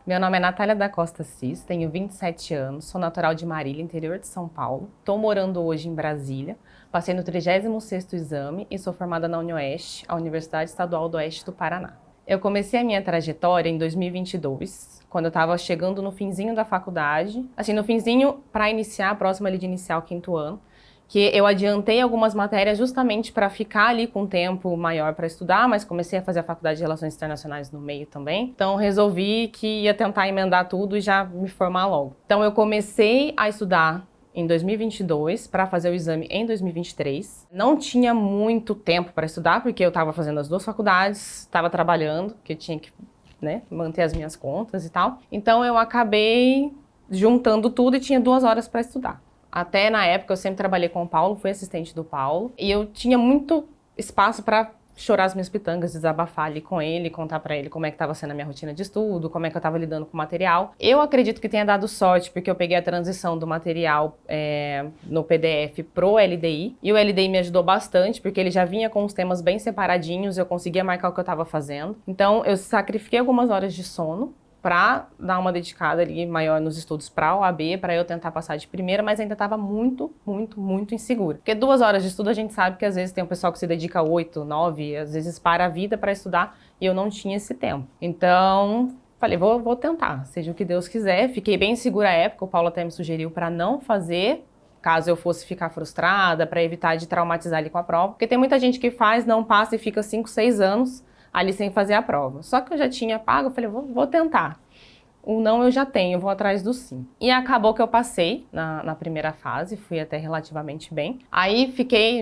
Meu nome é Natália da Costa Cis, tenho 27 anos, sou natural de Marília, interior de São Paulo. Estou morando hoje em Brasília, passei no 36º exame e sou formada na UniOeste, a Universidade Estadual do Oeste do Paraná. Eu comecei a minha trajetória em 2022, quando eu estava chegando no finzinho da faculdade, assim, no finzinho para iniciar, próximo ali de iniciar o 5º ano, que eu adiantei algumas matérias justamente para ficar ali com um tempo maior para estudar, mas comecei a fazer a faculdade de Relações Internacionais no meio também. Então resolvi que ia tentar emendar tudo e já me formar logo. Então eu comecei a estudar em 2022 para fazer o exame em 2023. Não tinha muito tempo para estudar porque eu estava fazendo as duas faculdades, estava trabalhando, que eu tinha que, né, manter as minhas contas e tal. Então eu acabei juntando tudo e tinha 2 horas para estudar. Até na época eu sempre trabalhei com o Paulo, fui assistente do Paulo, e eu tinha muito espaço para chorar as minhas pitangas, desabafar ali com ele, contar para ele como é que estava sendo a minha rotina de estudo, como é que eu estava lidando com o material. Eu acredito que tenha dado sorte, porque eu peguei a transição do material no PDF pro LDI, e o LDI me ajudou bastante, porque ele já vinha com os temas bem separadinhos, eu conseguia marcar o que eu estava fazendo. Então eu sacrifiquei algumas horas de sono para dar uma dedicada ali maior nos estudos para a OAB, para eu tentar passar de primeira, mas ainda estava muito insegura. Porque 2 horas de estudo a gente sabe que às vezes tem um pessoal que se dedica 8, 9, às vezes para a vida para estudar, e eu não tinha esse tempo. Então, falei, vou tentar, seja o que Deus quiser. Fiquei bem segura à época, o Paulo até me sugeriu para não fazer, caso eu fosse ficar frustrada, para evitar de traumatizar ali com a prova. Porque tem muita gente que faz, não passa e fica 5, 6 anos ali sem fazer a prova. Só que eu já tinha pago, eu falei, vou tentar. O não eu já tenho, vou atrás do sim. E acabou que eu passei na primeira fase, fui até relativamente bem. Aí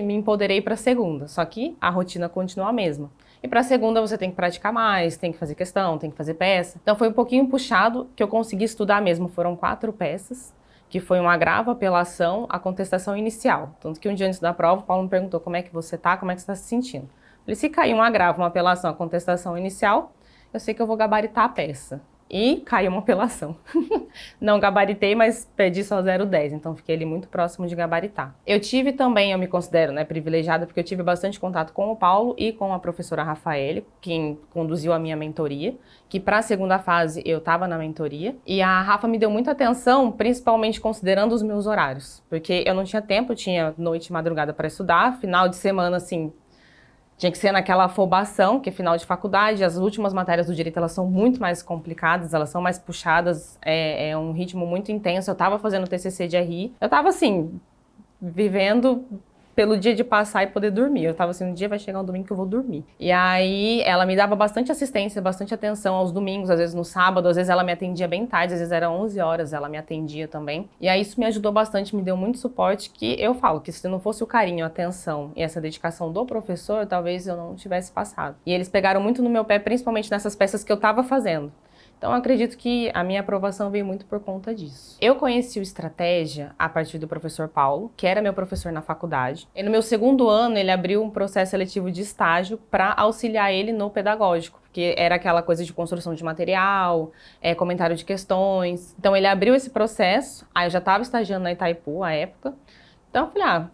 me empoderei para a segunda, só que a rotina continua a mesma. E para a segunda você tem que praticar mais, tem que fazer questão, tem que fazer peça. Então foi um pouquinho puxado, que eu consegui estudar mesmo, foram 4 peças, que foi um agravo, apelação, a contestação inicial. Tanto que um dia antes da prova, o Paulo me perguntou como é que você tá, como é que você está se sentindo. Falei, se cair um agravo, uma apelação, a contestação inicial, eu sei que eu vou gabaritar a peça. E caiu uma apelação. Não gabaritei, mas pedi só 0,10, então fiquei ali muito próximo de gabaritar. Eu tive também, eu me considero, né, privilegiada, porque eu tive bastante contato com o Paulo e com a professora Rafaele, quem conduziu a minha mentoria, que para a segunda fase eu estava na mentoria, e a Rafa me deu muita atenção, principalmente considerando os meus horários, porque eu não tinha tempo, eu tinha noite e madrugada para estudar, final de semana, assim, tinha que ser naquela afobação, que é final de faculdade, as últimas matérias do direito elas são muito mais complicadas, elas são mais puxadas, é um ritmo muito intenso. Eu estava fazendo TCC de RI, eu estava assim, vivendo pelo dia de passar e poder dormir. Eu tava assim, um dia vai chegar um domingo que eu vou dormir. E aí ela me dava bastante assistência, bastante atenção aos domingos, às vezes no sábado, às vezes ela me atendia bem tarde, às vezes era 11 horas, ela me atendia também. E aí isso me ajudou bastante, me deu muito suporte, que eu falo que se não fosse o carinho, a atenção e essa dedicação do professor, talvez eu não tivesse passado. E eles pegaram muito no meu pé, principalmente nessas peças que eu tava fazendo. Então, eu acredito que a minha aprovação veio muito por conta disso. Eu conheci o Estratégia a partir do professor Paulo, que era meu professor na faculdade. E no meu 2º ano, ele abriu um processo seletivo de estágio para auxiliar ele no pedagógico, porque era aquela coisa de construção de material, comentário de questões. Então, ele abriu esse processo, aí eu já estava estagiando na Itaipu à época. Então, eu falei,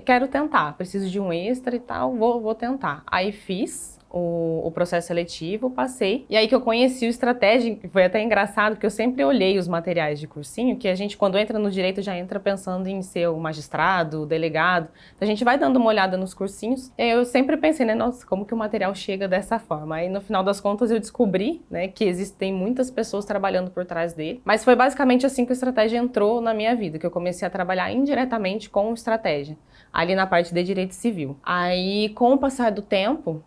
quero tentar, preciso de um extra e tal, vou tentar. Aí fiz o processo seletivo, passei. E aí que eu conheci o Estratégia, foi até engraçado, porque eu sempre olhei os materiais de cursinho, que a gente, quando entra no direito, já entra pensando em ser o magistrado, o delegado. Então, a gente vai dando uma olhada nos cursinhos. E aí eu sempre pensei, né, nossa, como que o material chega dessa forma? Aí, no final das contas, eu descobri, né, que existem muitas pessoas trabalhando por trás dele. Mas foi basicamente assim que o Estratégia entrou na minha vida, que eu comecei a trabalhar indiretamente com o Estratégia, ali na parte de direito civil. Aí, com o passar do tempo,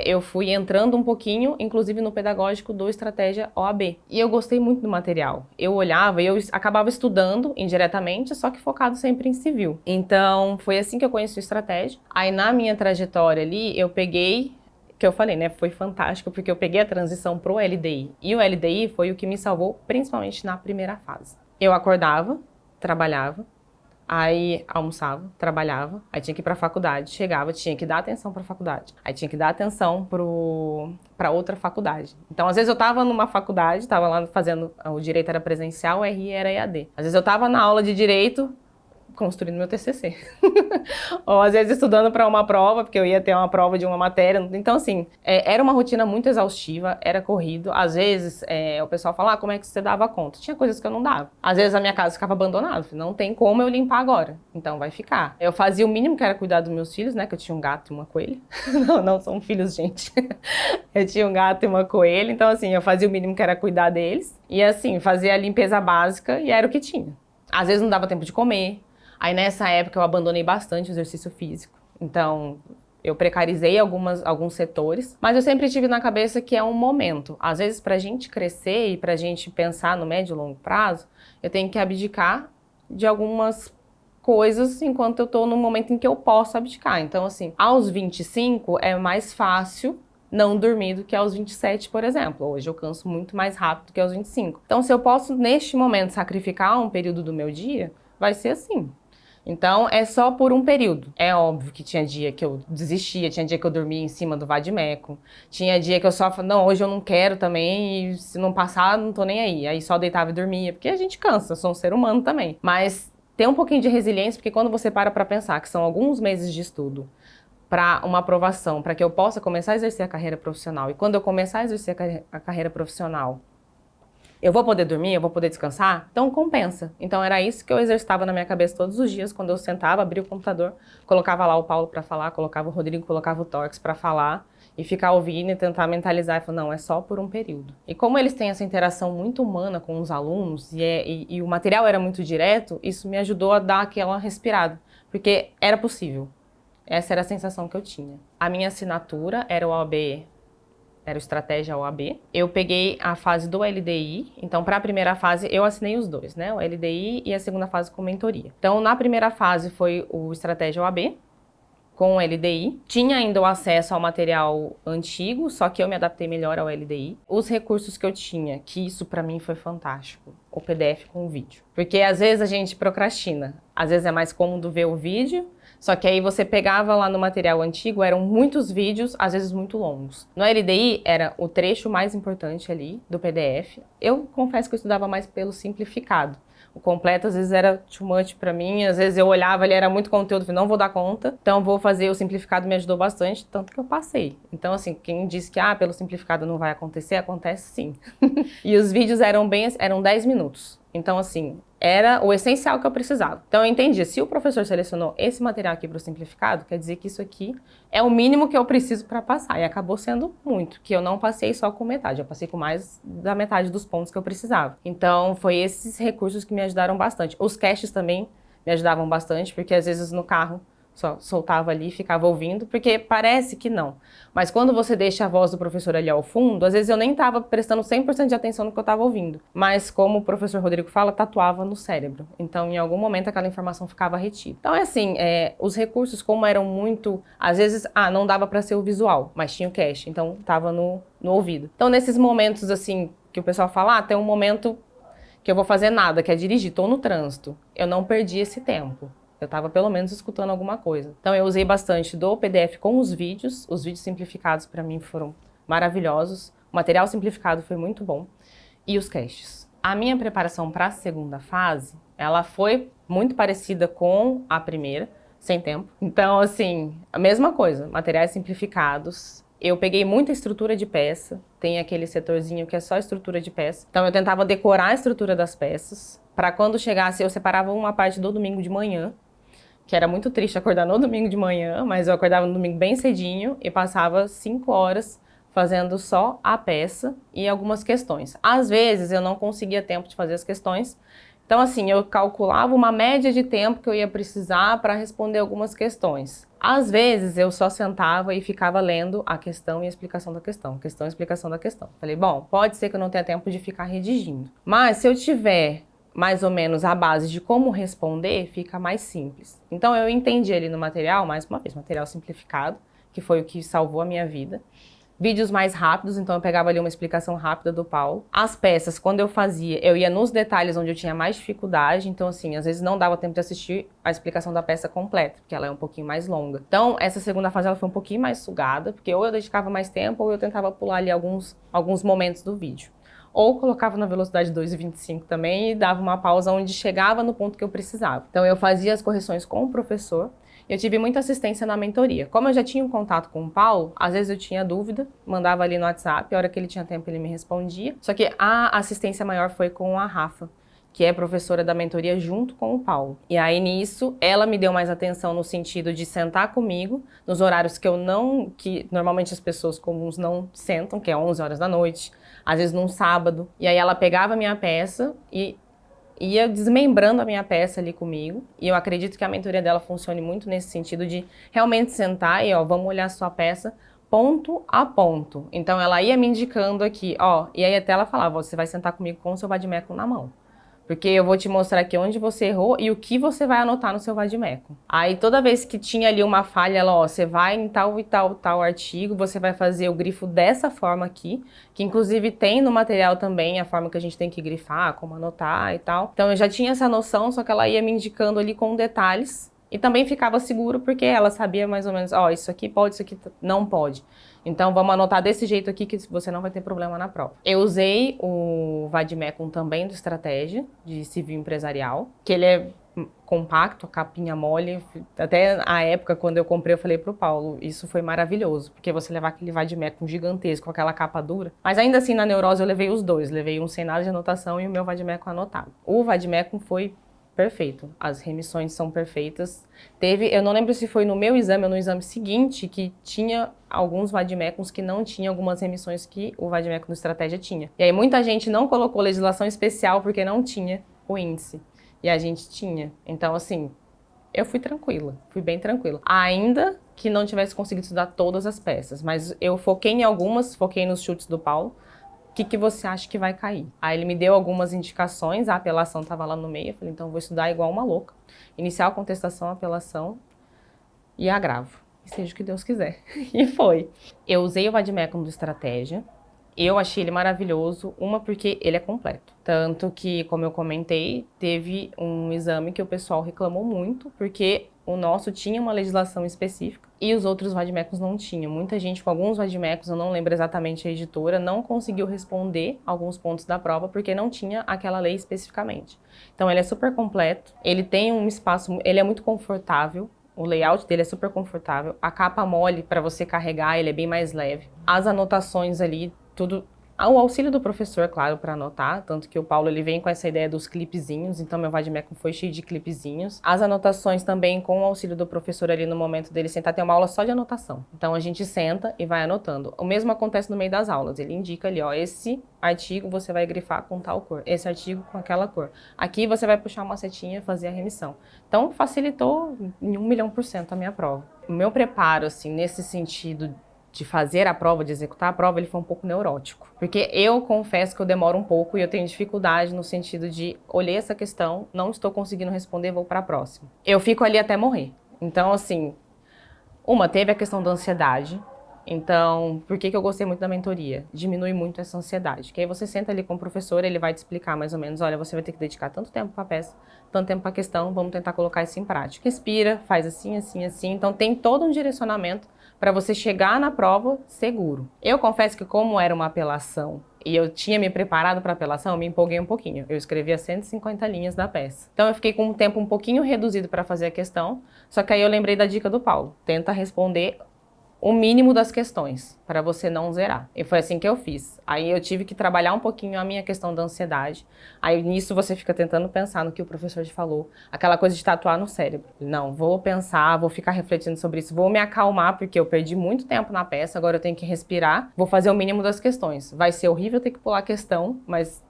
eu fui entrando um pouquinho, inclusive no pedagógico do Estratégia OAB. E eu gostei muito do material. Eu olhava e eu acabava estudando indiretamente, só que focado sempre em civil. Então, foi assim que eu conheci o Estratégia. Aí, na minha trajetória ali, eu peguei, que eu falei, né, foi fantástico, porque eu peguei a transição pro LDI. E o LDI foi o que me salvou, principalmente na primeira fase. Eu acordava, trabalhava, aí almoçava, trabalhava, aí tinha que ir pra faculdade, chegava, tinha que dar atenção pra faculdade, aí tinha que dar atenção pra outra faculdade. Então, às vezes eu tava numa faculdade, tava lá fazendo, o direito era presencial, o RI era EAD. Às vezes eu tava na aula de direito, construindo meu TCC. Ou às vezes estudando para uma prova, porque eu ia ter uma prova de uma matéria. Então, assim, era uma rotina muito exaustiva, era corrido. Às vezes, o pessoal fala, como é que você dava conta? Tinha coisas que eu não dava. Às vezes a minha casa ficava abandonada, não tem como eu limpar agora, então vai ficar. Eu fazia o mínimo que era cuidar dos meus filhos, né, que eu tinha um gato e uma coelha. Não são filhos, gente. Eu tinha um gato e uma coelha, então assim, eu fazia o mínimo que era cuidar deles. E assim, fazia a limpeza básica e era o que tinha. Às vezes não dava tempo de comer. Aí nessa época eu abandonei bastante o exercício físico. Então eu precarizei alguns setores, mas eu sempre tive na cabeça que é um momento. Às vezes pra gente crescer e pra gente pensar no médio e longo prazo, eu tenho que abdicar de algumas coisas enquanto eu tô no momento em que eu posso abdicar. Então assim, aos 25 é mais fácil não dormir do que aos 27, por exemplo. Hoje eu canso muito mais rápido do que aos 25. Então se eu posso neste momento sacrificar um período do meu dia, vai ser assim. Então, é só por um período. É óbvio que tinha dia que eu desistia, tinha dia que eu dormia em cima do vadimeco, tinha dia que eu só falava, não, hoje eu não quero também, e se não passar, não tô nem aí. Aí só deitava e dormia, porque a gente cansa, eu sou um ser humano também. Mas ter um pouquinho de resiliência, porque quando você para pensar que são alguns meses de estudo para uma aprovação, para que eu possa começar a exercer a carreira profissional, e quando eu começar a exercer a carreira profissional, eu vou poder dormir, eu vou poder descansar? Então compensa. Então era isso que eu exercitava na minha cabeça todos os dias, quando eu sentava, abria o computador, colocava lá o Paulo para falar, colocava o Rodrigo, colocava o Torques para falar e ficar ouvindo e tentar mentalizar e falar, não, é só por um período. E como eles têm essa interação muito humana com os alunos e o material era muito direto, isso me ajudou a dar aquela respirada, porque era possível. Essa era a sensação que eu tinha. A minha assinatura era o OAB, era o Estratégia OAB. Eu peguei a fase do LDI, então para a primeira fase eu assinei os dois, né? O LDI e a segunda fase com mentoria. Então na primeira fase foi o Estratégia OAB, com o LDI. Tinha ainda o acesso ao material antigo, só que eu me adaptei melhor ao LDI. Os recursos que eu tinha, que isso para mim foi fantástico, o PDF com o vídeo. Porque às vezes a gente procrastina, às vezes é mais cômodo ver o vídeo, só que aí você pegava lá no material antigo, eram muitos vídeos, às vezes muito longos. No LDI era o trecho mais importante ali do PDF. Eu confesso que eu estudava mais pelo simplificado. O completo às vezes era too much pra mim, às vezes eu olhava ali, era muito conteúdo, falei, não vou dar conta, então vou fazer o simplificado, me ajudou bastante, tanto que eu passei. Então assim, quem disse que pelo simplificado não vai acontecer, acontece sim. E os vídeos eram 10 minutos. Então assim, era o essencial que eu precisava. Então eu entendi, se o professor selecionou esse material aqui para o simplificado, quer dizer que isso aqui é o mínimo que eu preciso para passar. E acabou sendo muito, que eu não passei só com metade, eu passei com mais da metade dos pontos que eu precisava. Então foi esses recursos que me ajudaram bastante. Os caches também me ajudavam bastante, porque às vezes no carro só soltava ali e ficava ouvindo, porque parece que não. Mas quando você deixa a voz do professor ali ao fundo, às vezes eu nem estava prestando 100% de atenção no que eu estava ouvindo. Mas como o professor Rodrigo fala, tatuava no cérebro. Então, em algum momento, aquela informação ficava retida. Então, é assim, os recursos, como eram muito... Às vezes, não dava para ser o visual, mas tinha o cache, então estava no ouvido. Então, nesses momentos, assim, que o pessoal fala, tem um momento que eu vou fazer nada, que é dirigir, estou no trânsito. Eu não perdi esse tempo. Eu estava pelo menos escutando alguma coisa. Então eu usei bastante do PDF com os vídeos simplificados para mim foram maravilhosos, o material simplificado foi muito bom, e os caches. A minha preparação para a segunda fase, ela foi muito parecida com a primeira, sem tempo. Então assim, a mesma coisa, materiais simplificados. Eu peguei muita estrutura de peça, tem aquele setorzinho que é só estrutura de peça. Então eu tentava decorar a estrutura das peças, para quando chegasse eu separava uma parte do domingo de manhã, que era muito triste acordar no domingo de manhã, mas eu acordava no domingo bem cedinho e passava 5 horas fazendo só a peça e algumas questões. Às vezes eu não conseguia tempo de fazer as questões, então assim, eu calculava uma média de tempo que eu ia precisar para responder algumas questões. Às vezes eu só sentava e ficava lendo a questão e a explicação da questão, questão e explicação da questão. Falei, bom, pode ser que eu não tenha tempo de ficar redigindo, mas se eu tiver mais ou menos a base de como responder, fica mais simples. Então eu entendi ali no material, mais uma vez, material simplificado, que foi o que salvou a minha vida. Vídeos mais rápidos, então eu pegava ali uma explicação rápida do Paulo. As peças, quando eu fazia, eu ia nos detalhes onde eu tinha mais dificuldade, então assim, às vezes não dava tempo de assistir a explicação da peça completa, porque ela é um pouquinho mais longa. Então essa segunda fase ela foi um pouquinho mais sugada, porque ou eu dedicava mais tempo ou eu tentava pular ali alguns momentos do vídeo. ou colocava na velocidade 2,25 também e dava uma pausa onde chegava no ponto que eu precisava. Então eu fazia as correções com o professor. Eu tive muita assistência na mentoria. Como eu já tinha um contato com o Paulo, às vezes eu tinha dúvida, mandava ali no WhatsApp, a hora que ele tinha tempo ele me respondia. Só que a assistência maior foi com a Rafa, que é professora da mentoria junto com o Paulo. E aí nisso, ela me deu mais atenção no sentido de sentar comigo, nos horários que normalmente as pessoas comuns não sentam, que é 11 horas da noite, às vezes num sábado. E aí ela pegava a minha peça e ia desmembrando a minha peça ali comigo. E eu acredito que a mentoria dela funcione muito nesse sentido de realmente sentar e, ó, vamos olhar a sua peça ponto a ponto. Então ela ia me indicando aqui, ó, e aí até ela falava, você vai sentar comigo com o seu vade-mecum na mão. Porque eu vou te mostrar aqui onde você errou e o que você vai anotar no seu vade-mecum. Aí toda vez que tinha ali uma falha, ela, ó, você vai em tal e tal artigo, você vai fazer o grifo dessa forma aqui, que inclusive tem no material também a forma que a gente tem que grifar, como anotar e tal. Então eu já tinha essa noção, só que ela ia me indicando ali com detalhes. E também ficava seguro porque ela sabia mais ou menos, ó, isso aqui pode, isso aqui não pode. Então vamos anotar desse jeito aqui que você não vai ter problema na prova. Eu usei o vade-mecum também do Estratégia, de civil empresarial, que ele é compacto, a capinha mole. Até a época, quando eu comprei, eu falei pro Paulo, isso foi maravilhoso, porque você levar aquele vade-mecum gigantesco, com aquela capa dura. Mas ainda assim, na neurose, eu levei os dois. Levei um sem nada de anotação e o meu vade-mecum anotado. O vade-mecum foi perfeito. As remissões são perfeitas. Eu não lembro se foi no meu exame ou no exame seguinte, que tinha alguns vade-mecuns que não tinham algumas remissões que o vade-mecum do Estratégia tinha. E aí muita gente não colocou legislação especial porque não tinha o índice. E a gente tinha. Então, assim, eu fui tranquila, fui bem tranquila. Ainda que não tivesse conseguido estudar todas as peças, mas eu foquei em algumas, foquei nos chutes do Paulo. O que você acha que vai cair? Aí ele me deu algumas indicações, a apelação estava lá no meio, eu falei, então eu vou estudar igual uma louca. Inicial, contestação, apelação e agravo. E seja o que Deus quiser. E foi. Eu usei o vade-mecum do Estratégia. Eu achei ele maravilhoso, uma porque ele é completo. Tanto que, como eu comentei, teve um exame que o pessoal reclamou muito, porque o nosso tinha uma legislação específica e os outros vade-mecuns não tinham. Muita gente com alguns vade-mecuns, eu não lembro exatamente a editora, não conseguiu responder alguns pontos da prova porque não tinha aquela lei especificamente. Então ele é super completo, ele tem um espaço, ele é muito confortável. O layout dele é super confortável. A capa mole para você carregar, ele é bem mais leve. As anotações ali, tudo... O auxílio do professor, claro, para anotar, tanto que o Paulo ele vem com essa ideia dos clipezinhos, então meu vade-mecum foi cheio de clipezinhos. As anotações também com o auxílio do professor ali no momento dele sentar, tem uma aula só de anotação. Então a gente senta e vai anotando. O mesmo acontece no meio das aulas, ele indica ali, ó, esse artigo você vai grifar com tal cor, esse artigo com aquela cor. Aqui você vai puxar uma setinha e fazer a remissão. Então facilitou em 1.000.000% a minha prova. O meu preparo, assim, nesse sentido de fazer a prova, de executar a prova, ele foi um pouco neurótico. Porque eu confesso que eu demoro um pouco e eu tenho dificuldade no sentido de olhei essa questão, não estou conseguindo responder, vou para a próxima. Eu fico ali até morrer. Então, assim, teve a questão da ansiedade. Então, por que eu gostei muito da mentoria? Diminui muito essa ansiedade. Que aí você senta ali com o professor, ele vai te explicar mais ou menos, olha, você vai ter que dedicar tanto tempo para a peça, tanto tempo para a questão, vamos tentar colocar isso em prática. Respira, faz assim, assim, assim. Então, tem todo um direcionamento para você chegar na prova seguro. Eu confesso que como era uma apelação e eu tinha me preparado para a apelação, eu me empolguei um pouquinho. Eu escrevi as 150 linhas da peça. Então eu fiquei com um tempo um pouquinho reduzido para fazer a questão, só que aí eu lembrei da dica do Paulo. Tenta responder o mínimo das questões, para você não zerar. E foi assim que eu fiz. Aí eu tive que trabalhar um pouquinho a minha questão da ansiedade. Aí nisso você fica tentando pensar no que o professor te falou. Aquela coisa de tatuar no cérebro. Não, vou pensar, vou ficar refletindo sobre isso, vou me acalmar, porque eu perdi muito tempo na peça, agora eu tenho que respirar, vou fazer o mínimo das questões. Vai ser horrível ter que pular a questão, mas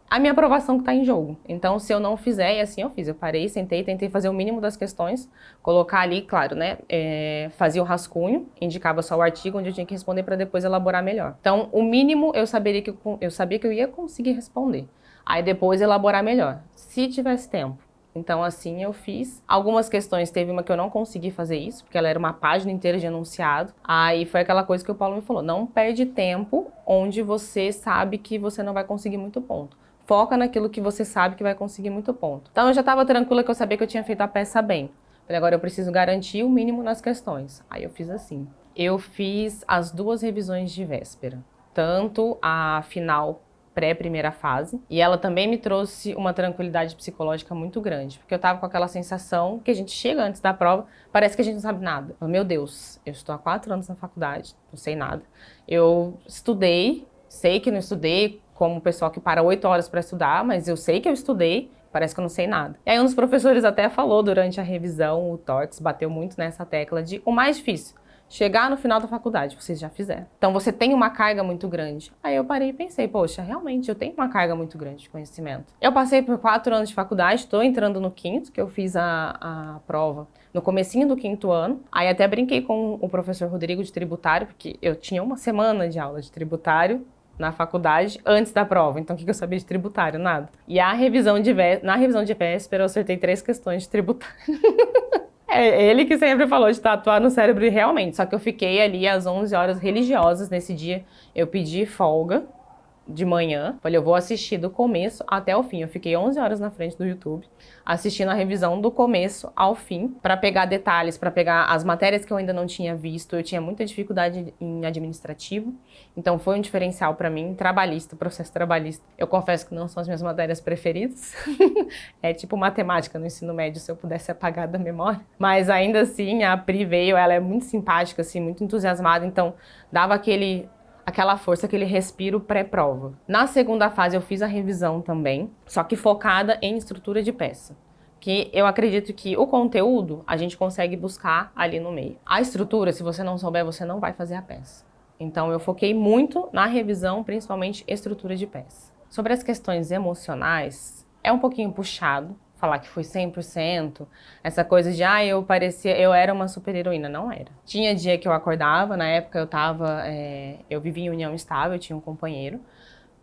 a minha aprovação que está em jogo. Então, se eu não fizer, e assim eu fiz. Eu parei, sentei, tentei fazer o mínimo das questões, colocar ali, claro, né, fazia o rascunho, indicava só o artigo onde eu tinha que responder para depois elaborar melhor. Então, o mínimo eu sabia que eu ia conseguir responder. Aí depois elaborar melhor, se tivesse tempo. Então, assim eu fiz. Algumas questões, teve uma que eu não consegui fazer isso, porque ela era uma página inteira de enunciado. Aí foi aquela coisa que o Paulo me falou, não perde tempo onde você sabe que você não vai conseguir muito ponto. Foca naquilo que você sabe que vai conseguir muito ponto. Então eu já estava tranquila que eu sabia que eu tinha feito a peça bem. Falei, agora eu preciso garantir o mínimo nas questões. Aí eu fiz assim. Eu fiz as 2 revisões de véspera. Tanto a final pré-primeira fase. E ela também me trouxe uma tranquilidade psicológica muito grande, porque eu tava com aquela sensação que a gente chega antes da prova, parece que a gente não sabe nada. Meu Deus, eu estou há 4 anos na faculdade, não sei nada. Eu estudei, sei que não estudei como o pessoal que para 8 horas para estudar, mas eu sei que eu estudei, parece que eu não sei nada. E aí um dos professores até falou durante a revisão, o Tortes bateu muito nessa tecla de o mais difícil, chegar no final da faculdade, vocês já fizeram. Então você tem uma carga muito grande. Aí eu parei e pensei, poxa, realmente eu tenho uma carga muito grande de conhecimento. Eu passei por 4 anos de faculdade, estou entrando no 5º, que eu fiz a prova no comecinho do 5º ano. Aí até brinquei com o professor Rodrigo de tributário, porque eu tinha uma semana de aula de tributário na faculdade antes da prova. Então, o que eu sabia de tributário? Nada. E na revisão de véspera, eu acertei 3 questões de tributário. É ele que sempre falou de tatuar no cérebro e realmente. Só que eu fiquei ali às 11 horas religiosas nesse dia. Eu pedi folga de manhã. Falei, eu vou assistir do começo até o fim. Eu fiquei 11 horas na frente do YouTube, assistindo a revisão do começo ao fim, para pegar detalhes, para pegar as matérias que eu ainda não tinha visto. Eu tinha muita dificuldade em administrativo, então foi um diferencial para mim. Trabalhista, processo trabalhista, eu confesso que não são as minhas matérias preferidas. É tipo matemática no ensino médio, se eu pudesse apagar da memória. Mas ainda assim, a Pri veio, ela é muito simpática, assim, muito entusiasmada, então dava aquela força, aquele respiro pré-prova. Na segunda fase eu fiz a revisão também, só que focada em estrutura de peça. Que eu acredito que o conteúdo a gente consegue buscar ali no meio. A estrutura, se você não souber, você não vai fazer a peça. Então eu foquei muito na revisão, principalmente estrutura de peça. Sobre as questões emocionais, é um pouquinho puxado falar que foi 100%, essa coisa de, eu era uma super-heroína. Não era. Tinha dia que eu acordava, na época eu vivia em união estável, eu tinha um companheiro.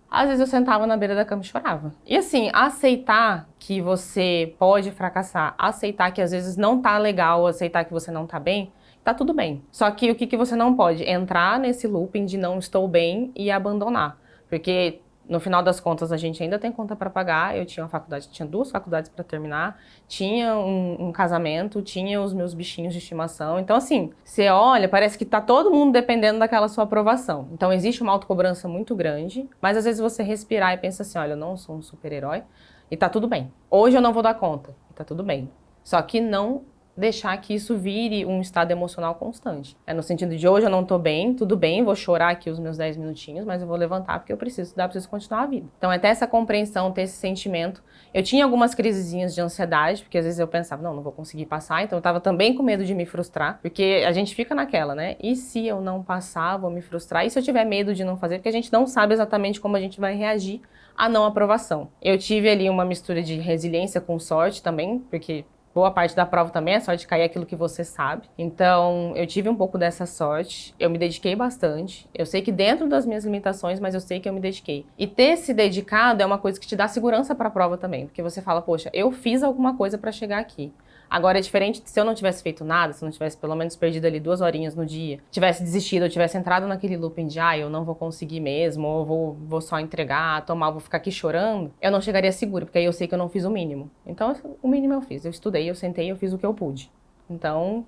Às vezes eu sentava na beira da cama e chorava. E assim, aceitar que você pode fracassar, aceitar que às vezes não tá legal, aceitar que você não tá bem, tá tudo bem. Só que o que você não pode? Entrar nesse looping de não estou bem e abandonar. Porque no final das contas, a gente ainda tem conta para pagar. Eu tinha uma faculdade, tinha 2 faculdades para terminar, tinha um casamento, tinha os meus bichinhos de estimação. Então, assim, você olha, parece que tá todo mundo dependendo daquela sua aprovação. Então, existe uma autocobrança muito grande, mas às vezes você respirar e pensa assim, olha, eu não sou um super-herói e tá tudo bem. Hoje eu não vou dar conta e tá tudo bem. Só que não deixar que isso vire um estado emocional constante. É no sentido de hoje eu não tô bem, tudo bem, vou chorar aqui os meus 10 minutinhos, mas eu vou levantar porque eu preciso estudar, preciso continuar a vida. Então é ter essa compreensão, ter esse sentimento. Eu tinha algumas crisezinhas de ansiedade, porque às vezes eu pensava, não vou conseguir passar, então eu tava também com medo de me frustrar, porque a gente fica naquela, né? E se eu não passar, vou me frustrar? E se eu tiver medo de não fazer? Porque a gente não sabe exatamente como a gente vai reagir à não aprovação. Eu tive ali uma mistura de resiliência com sorte também, porque boa parte da prova também é só de cair aquilo que você sabe. Então, eu tive um pouco dessa sorte. Eu me dediquei bastante. Eu sei que dentro das minhas limitações, mas eu sei que eu me dediquei. E ter se dedicado é uma coisa que te dá segurança para a prova também. Porque você fala, poxa, eu fiz alguma coisa para chegar aqui. Agora, é diferente se eu não tivesse feito nada, se eu não tivesse pelo menos perdido ali 2 horinhas no dia, tivesse desistido, eu tivesse entrado naquele looping de, eu não vou conseguir mesmo, ou vou só entregar, vou ficar aqui chorando, eu não chegaria segura, porque aí eu sei que eu não fiz o mínimo. Então, o mínimo eu fiz. Eu estudei, eu sentei, eu fiz o que eu pude. Então,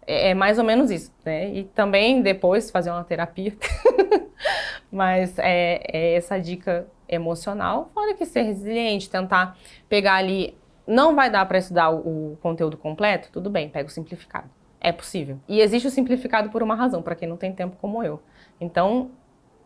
é mais ou menos isso, né? E também depois fazer uma terapia. Mas é essa dica emocional, fora que ser resiliente, tentar pegar ali. Não vai dar para estudar o conteúdo completo? Tudo bem, pega o simplificado. É possível. E existe o simplificado por uma razão, para quem não tem tempo como eu. Então,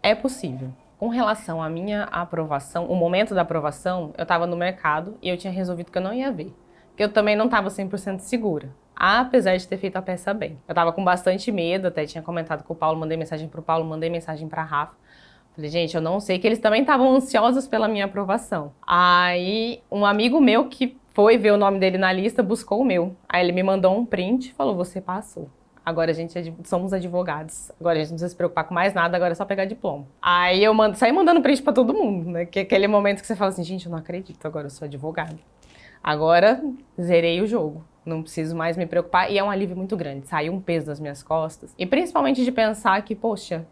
é possível. Com relação à minha aprovação, o momento da aprovação, eu estava no mercado e eu tinha resolvido que eu não ia ver. Porque eu também não estava 100% segura, apesar de ter feito a peça bem. Eu estava com bastante medo, até tinha comentado com o Paulo, mandei mensagem para o Paulo, mandei mensagem para a Rafa. Falei, gente, eu não sei, que eles também estavam ansiosos pela minha aprovação. Aí, um amigo meu que foi ver o nome dele na lista, buscou o meu. Aí ele me mandou um print e falou, você passou. Agora a gente somos advogados. Agora a gente não precisa se preocupar com mais nada, agora é só pegar diploma. Aí eu saí mandando print pra todo mundo, né? Que é aquele momento que você fala assim, gente, eu não acredito, agora eu sou advogado. Agora zerei o jogo. Não preciso mais me preocupar. E é um alívio muito grande. Saiu um peso das minhas costas. E principalmente de pensar que, poxa,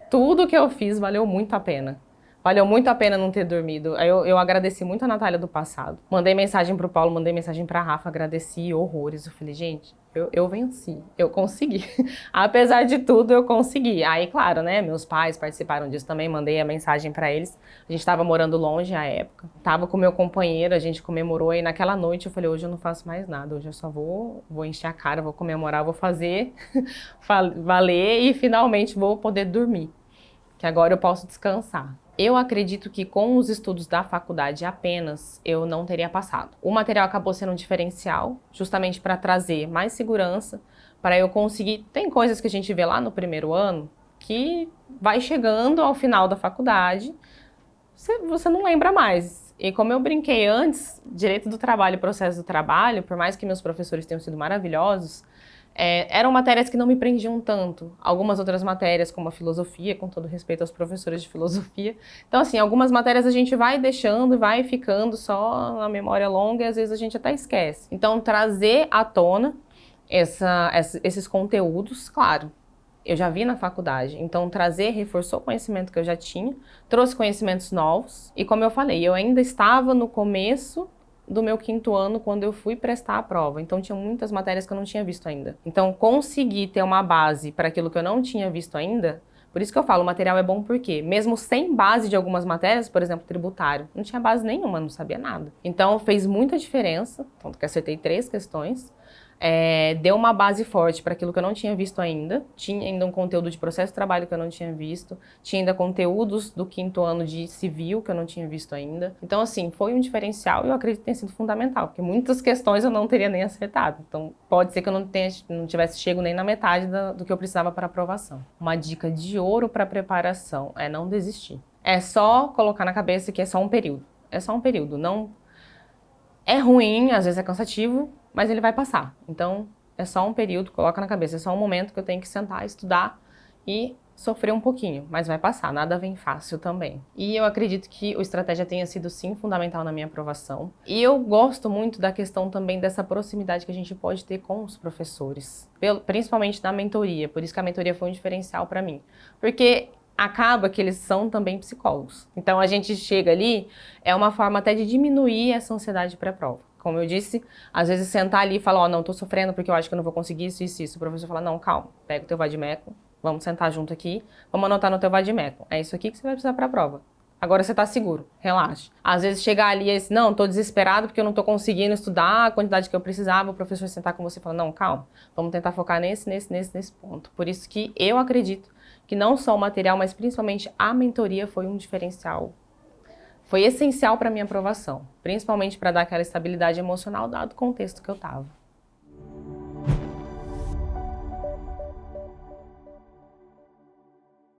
tudo que eu fiz valeu muito a pena. Valeu muito a pena não ter dormido. Eu agradeci muito a Natália do passado. Mandei mensagem pro Paulo, mandei mensagem pra Rafa, agradeci horrores. Eu falei, gente, eu venci, eu consegui. Apesar de tudo, eu consegui. Aí, claro, né, meus pais participaram disso também, mandei a mensagem pra eles. A gente tava morando longe à época. Tava com meu companheiro, a gente comemorou. E naquela noite eu falei, hoje eu não faço mais nada. Hoje eu só vou encher a cara, vou comemorar, vou fazer valer e finalmente vou poder dormir. Que agora eu posso descansar. Eu acredito que com os estudos da faculdade apenas, eu não teria passado. O material acabou sendo um diferencial, justamente para trazer mais segurança, para eu conseguir... Tem coisas que a gente vê lá no primeiro ano, que vai chegando ao final da faculdade, você não lembra mais. E como eu brinquei antes, direito do trabalho e processo do trabalho, por mais que meus professores tenham sido maravilhosos, eram matérias que não me prendiam tanto. Algumas outras matérias, como a filosofia, com todo respeito aos professores de filosofia. Então, assim, algumas matérias a gente vai deixando e vai ficando só na memória longa e às vezes a gente até esquece. Então, trazer à tona esses conteúdos, claro, eu já vi na faculdade. Então, reforçou o conhecimento que eu já tinha, trouxe conhecimentos novos. E como eu falei, eu ainda estava no começo do meu 5º ano quando eu fui prestar a prova. Então, tinha muitas matérias que eu não tinha visto ainda. Então, conseguir ter uma base para aquilo que eu não tinha visto ainda, por isso que eu falo, o material é bom porque, mesmo sem base de algumas matérias, por exemplo, tributário, não tinha base nenhuma, não sabia nada. Então, fez muita diferença, tanto que acertei 3 questões, deu uma base forte para aquilo que eu não tinha visto ainda, tinha ainda um conteúdo de processo de trabalho que eu não tinha visto, tinha ainda conteúdos do 5º ano de civil que eu não tinha visto ainda. Então, assim, foi um diferencial e eu acredito que tenha sido fundamental, porque muitas questões eu não teria nem acertado. Então, pode ser que eu não tivesse chego nem na metade do que eu precisava para aprovação. Uma dica de ouro para preparação é não desistir. É só colocar na cabeça que é só um período. É só um período, não... É ruim, às vezes é cansativo, mas ele vai passar. Então, é só um período, coloca na cabeça, é só um momento que eu tenho que sentar, estudar e sofrer um pouquinho, mas vai passar, nada vem fácil também. E eu acredito que o estratégia tenha sido sim fundamental na minha aprovação. E eu gosto muito da questão também dessa proximidade que a gente pode ter com os professores, principalmente na mentoria, por isso que a mentoria foi um diferencial para mim. Porque acaba que eles são também psicólogos. Então a gente chega ali, é uma forma até de diminuir essa ansiedade pré-prova. Como eu disse, às vezes sentar ali e falar, ó, não, tô sofrendo porque eu acho que eu não vou conseguir isso, isso, isso. O professor fala, não, calma, pega o teu vade-mecum, vamos sentar junto aqui, vamos anotar no teu vade-mecum. É isso aqui que você vai precisar para a prova. Agora você tá seguro, relaxa. Às vezes chegar ali e dizer, não, tô desesperado porque eu não tô conseguindo estudar a quantidade que eu precisava, o professor sentar com você e falar, não, calma, vamos tentar focar nesse ponto. Por isso que eu acredito que não só o material, mas principalmente a mentoria foi um diferencial. Foi essencial para minha aprovação, principalmente para dar aquela estabilidade emocional dado o contexto que eu estava.